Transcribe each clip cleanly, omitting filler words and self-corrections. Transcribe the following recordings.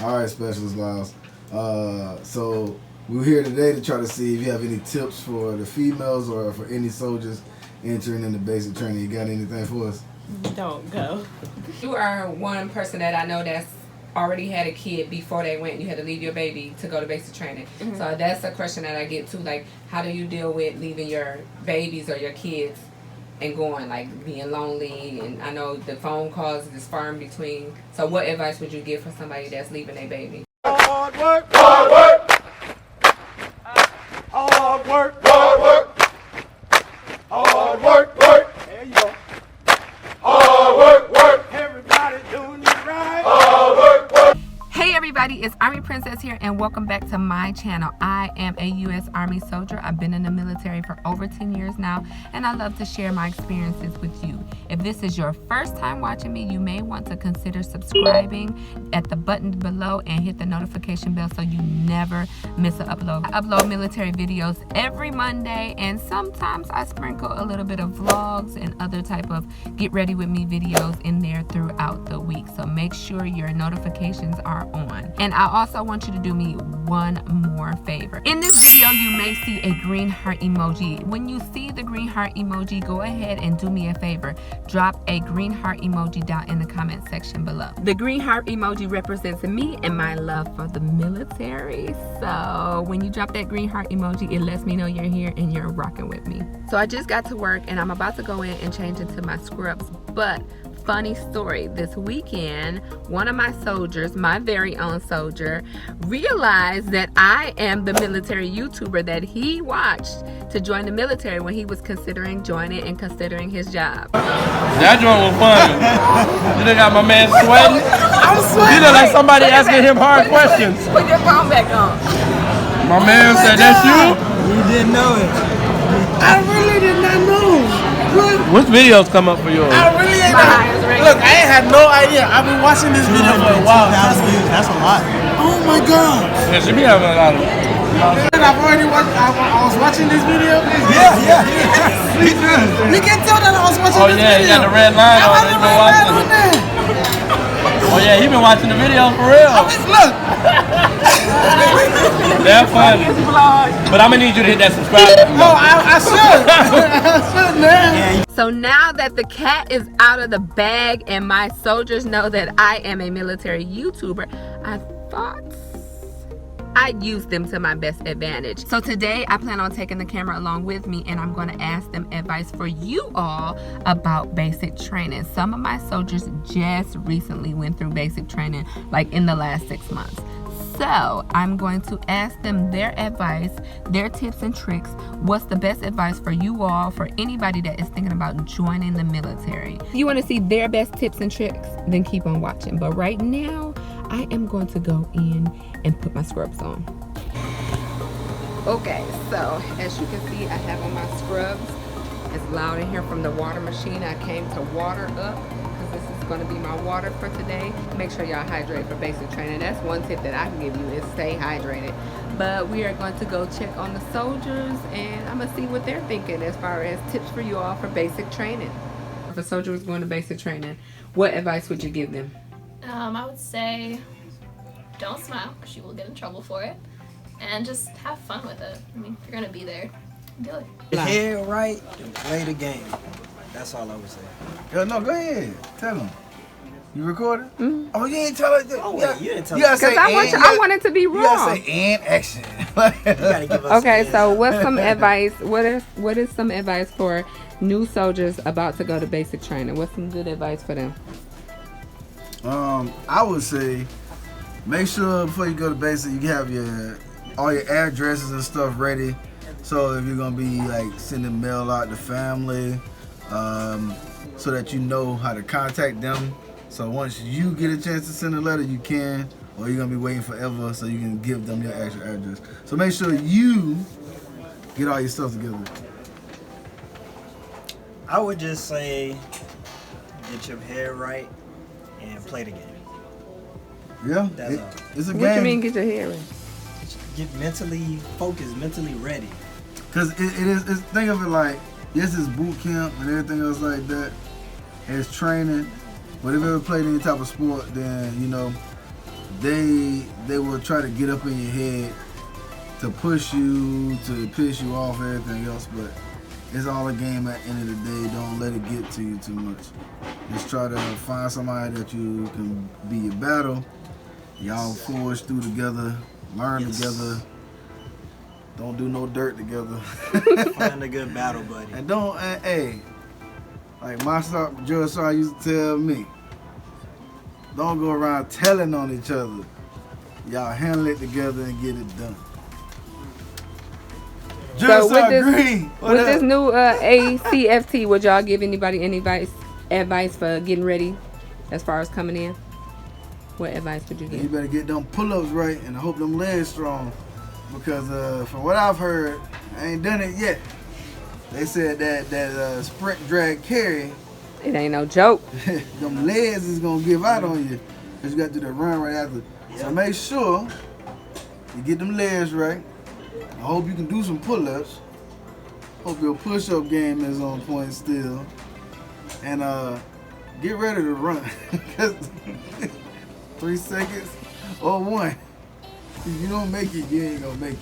All right, Specialist Lyles. So we're here today to try to see if you have any tips for the females or for any soldiers entering into basic training. You got anything for us? Don't go. You are one person that I know that's already had a kid before they went. You had to leave your baby to go to basic training. Mm-hmm. So that's a question that I get too. Like, how do you deal with leaving your babies or your kids and going, like being lonely? And I know the phone calls is far in between. So what advice would you give for somebody that's leaving their baby? Hard work, hard work, hard work, hard work, hard work, work. There you go. Hard work, work. Everybody doing it right. Hard work, work. Hey everybody, it's Army Princess here and welcome back to my channel. I am a U.S. Army soldier. I've been in the military for over 10 years now and I love to share my experiences with you. If this is your first time watching me, you may want to consider subscribing at the button below and hit the notification bell so you never miss an upload. I upload military videos every Monday and sometimes I sprinkle a little bit of vlogs and other type of get ready with me videos in there throughout the week. So make sure your notifications are on. And I also want you to do me one more favor. In this video, you may see a green heart emoji. When you see the green heart emoji, go ahead and do me a favor. Drop a green heart emoji down in the comment section below. The green heart emoji represents me and my love for the military. So when you drop that green heart emoji, it lets me know you're here and you're rocking with me. So I just got to work and I'm about to go in and change into my scrubs, but funny story, this weekend one of my soldiers, my very own soldier, realized that I am the military YouTuber that he watched to join the military when he was considering joining and considering his job. That joint was funny. You done got my man sweating. I'm sweating. You look like somebody asking him hard questions. Put your phone back on. My man said, "That's you?" You didn't know it. I really did not know. Which videos come up for yours? I really ain't know. Look, I ain't had no idea. I've been watching this video for a while. That's a lot. Oh my god. Yeah, she be having a lot of. I've already watched. I was watching this video. Yeah. You can tell that I was watching Oh this yeah, video. he got the red line I on. had He the been red line watching on it. there. Oh yeah, he been watching the videos for real. Look. They're funny. But I'm gonna need you to hit that subscribe button. Oh, I should. I should, man. So now that the cat is out of the bag and my soldiers know that I am a military YouTuber, I thought I'd use them to my best advantage. So today I plan on taking the camera along with me and I'm going to ask them advice for you all about basic training. Some of my soldiers just recently went through basic training, like in the last 6 months. So I'm going to ask them their advice, their tips and tricks. What's the best advice for you all, for anybody that is thinking about joining the military? If you want to see their best tips and tricks, then keep on watching. But right now, I am going to go in and put my scrubs on. Okay, so as you can see, I have on my scrubs. It's loud in here from the water machine. I came to water up because this is going to be my water for today. Make sure y'all hydrate for basic training. That's one tip that I can give you, is stay hydrated. But we are going to go check on the soldiers and I'm going to see what they're thinking as far as tips for you all for basic training. If a soldier was going to basic training, what advice would you give them? I would say don't smile because you will get in trouble for it, and just have fun with it. I mean, if you're gonna be there, do it. Head right, play the game. That's all I would say. No, go ahead. Tell them. You recording? Mm-hmm. Oh, you ain't tell us that. Oh, wait, you didn't tell us. Because I want it to be wrong. You gotta say and action. You gotta give us okay, so what's some advice? What is some advice for new soldiers about to go to basic training? What's some good advice for them? I would say make sure before you go to basic you have all your addresses and stuff ready. So if you're gonna be like sending mail out to family, so that you know how to contact them. So once you get a chance to send a letter, you can, or you're gonna be waiting forever so you can give them your actual address. So make sure you get all your stuff together. I would just say get your head right and play the game. Yeah, it's a game. What you mean get your hair ready? Get mentally focused, mentally ready. Cause it's think of it like, yes, it's boot camp and everything else like that. And it's training. But if you ever played any type of sport, then you know they will try to get up in your head to push you, to piss you off, everything else, but it's all a game at the end of the day. Don't let it get to you too much. Just try to find somebody that you can be your battle. Y'all forge through together, learn together. Don't do no dirt together. Find a good battle buddy. And don't, hey, like my Judge Sar used to tell me, don't go around telling on each other. Y'all handle it together and get it done. So with this new ACFT, would y'all give anybody any advice for getting ready as far as coming in? What advice would you give? You better get them pull-ups right and I hope them legs strong. Because from what I've heard, I ain't done it yet. They said that sprint, drag, carry, it ain't no joke. them legs is gonna give out on you. Cause you gotta do the run right after. So make sure you get them legs right. I hope you can do some pull-ups. Hope your push-up game is on point still. And get ready to run. 3 seconds or 1. If you don't make it, you ain't gonna make it.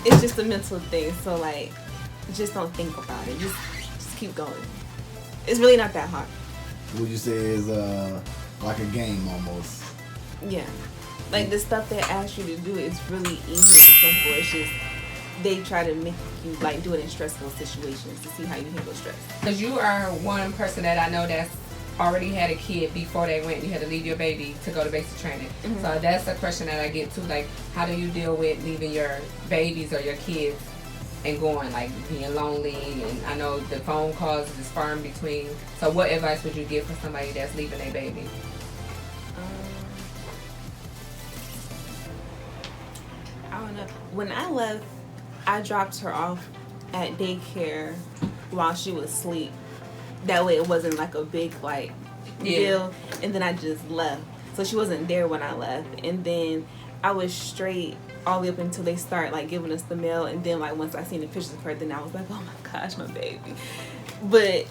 It's just a mental thing, so like, just don't think about it. Just keep going. It's really not that hard. Would you say is like a game almost? Yeah. Like the stuff they ask you to do is really easy and simple. It's just they try to make you like do it in stressful situations to see how you handle stress. Because you are one person that I know that's already had a kid before they went. You had to leave your baby to go to basic training. Mm-hmm. So that's a question that I get too. Like, how do you deal with leaving your babies or your kids and going, like being lonely? And I know the phone calls is far in between. So what advice would you give for somebody that's leaving their baby? I don't know. When I left, I dropped her off at daycare while she was asleep. That way it wasn't like a big deal. And then I just left. So she wasn't there when I left. And then I was straight all the way up until they start like giving us the mail. And then like once I seen the pictures of her, then I was like, oh my gosh, my baby. But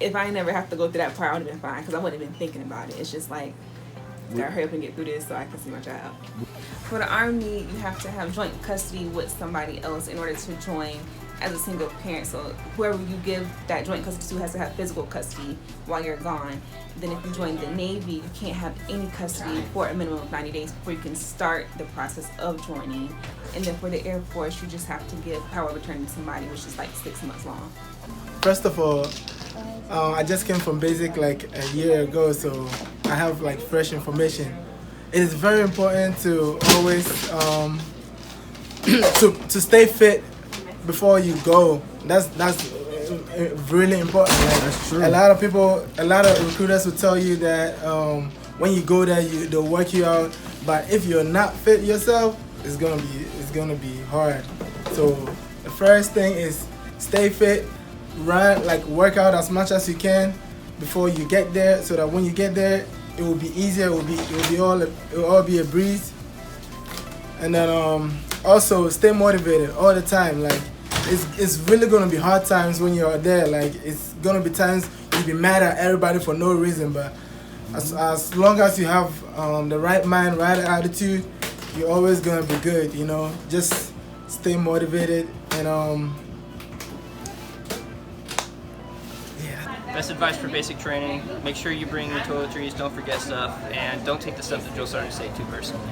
if I never have to go through that part, I would have been fine because I wouldn't have been thinking about it. It's just like, gotta hurry up and get through this so I can see my child. For the Army, you have to have joint custody with somebody else in order to join as a single parent. So whoever you give that joint custody to has to have physical custody while you're gone. Then if you join the Navy, you can't have any custody for a minimum of 90 days before you can start the process of joining. And then for the Air Force, you just have to give power of attorney to somebody, which is like 6 months long. First of all, I just came from basic like a year ago, so I have like fresh information. It is very important to always to stay fit before you go. That's really important. Like, that's true. A lot of recruiters will tell you that when you go there, they'll work you out. But if you're not fit yourself, it's gonna be hard. So the first thing is stay fit, run, like work out as much as you can before you get there, so that when you get there, it will be easier. It will all be a breeze. And then also stay motivated all the time. Like it's really gonna be hard times when you're there. Like it's gonna be times you'll be mad at everybody for no reason. But as long as you have the right mind, right attitude, you're always gonna be good. You know, just stay motivated and Best advice for basic training: make sure you bring your toiletries, don't forget stuff, and don't take the stuff that Joe started to say too personally.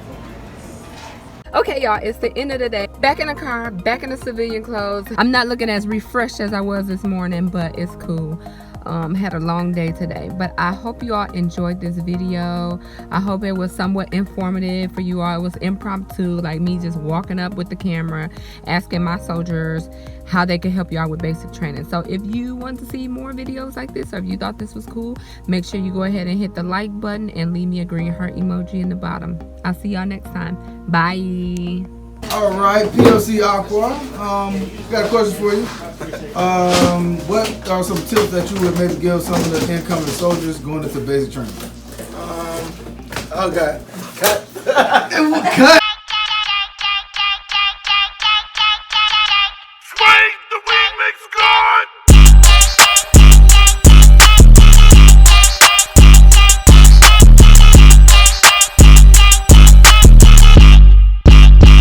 Okay, y'all, it's the end of the day. Back in the car, back in the civilian clothes. I'm not looking as refreshed as I was this morning, but it's cool. Had a long day today, but I hope you all enjoyed this video. I hope it was somewhat informative for you all. It was impromptu, like me just walking up with the camera, asking my soldiers how they can help you out with basic training. So if you want to see more videos like this, or if you thought this was cool, make sure you go ahead and hit the like button and leave me a green heart emoji in the bottom. I'll see y'all next time. Bye. All right, PLC Aqua. Got a question for you. What are some tips that you would maybe give some of the incoming soldiers going into basic training? oh God, cut. Cut.